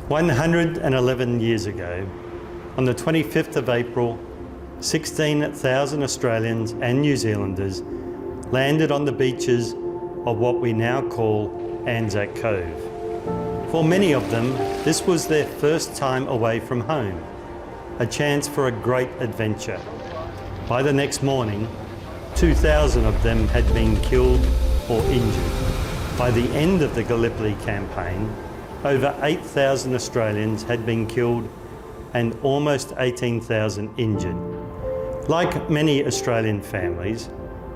111 years ago, on the 25th of April, 16,000 Australians and New Zealanders landed on the beaches of what we now call ANZAC Cove. For many of them, this was their first time away from home, a chance for a great adventure. By the next morning, 2,000 of them had been killed or injured. By the end of the Gallipoli campaign, over 8,000 Australians had been killed and almost 18,000 injured. Like many Australian families,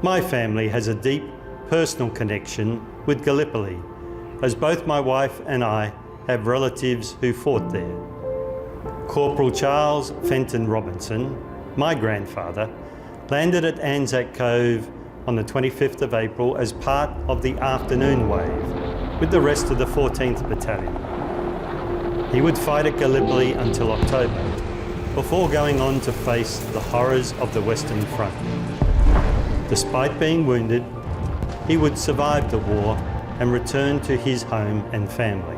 my family has a deep personal connection with Gallipoli, as both my wife and I have relatives who fought there. Corporal Charles Fenton Robinson, my grandfather, landed at ANZAC Cove on the 25th of April as part of the afternoon wave with the rest of the 14th Battalion. He would fight at Gallipoli until October, before going on to face the horrors of the Western Front. Despite being wounded, he would survive the war and return to his home and family.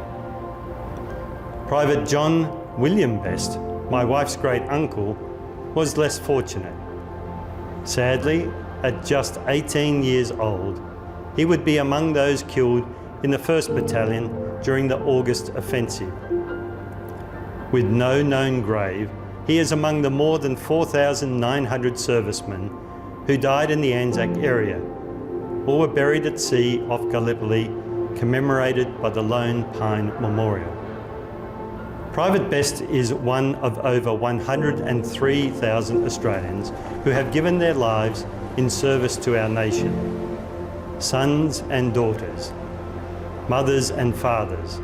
Private John William Best, my wife's great uncle, was less fortunate. Sadly, at just 18 years old, he would be among those killed in the 1st Battalion during the August offensive. With no known grave, he is among the more than 4,900 servicemen who died in the ANZAC area, or were buried at sea off Gallipoli, commemorated by the Lone Pine Memorial. Private Best is one of over 103,000 Australians who have given their lives in service to our nation. Sons and daughters, mothers and fathers,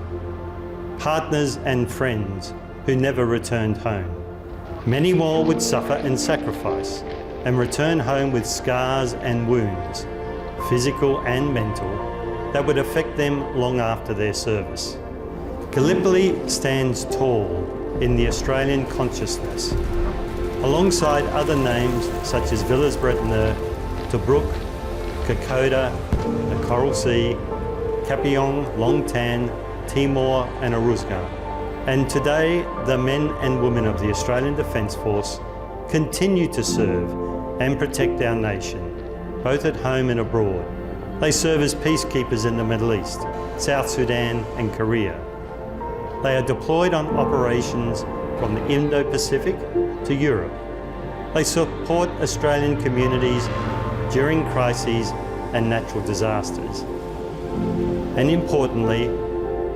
partners and friends who never returned home. Many more would suffer and sacrifice and return home with scars and wounds, physical and mental, that would affect them long after their service. Gallipoli stands tall in the Australian consciousness, alongside other names such as Villers-Bretonneux, Tobruk, Kokoda, the Coral Sea, Kapyong, Long Tan, Timor and Aruzga. And today, the men and women of the Australian Defence Force continue to serve and protect our nation, both at home and abroad. They serve as peacekeepers in the Middle East, South Sudan and Korea. They are deployed on operations from the Indo-Pacific to Europe. They support Australian communities during crises and natural disasters. And importantly,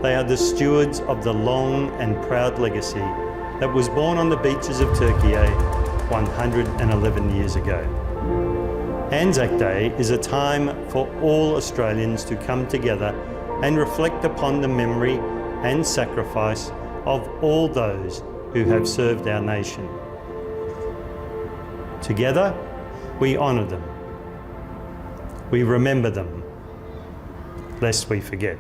they are the stewards of the long and proud legacy that was born on the beaches of Türkiye 111 years ago. ANZAC Day is a time for all Australians to come together and reflect upon the memory and sacrifice of all those who have served our nation. Together, we honour them. We remember them, lest we forget.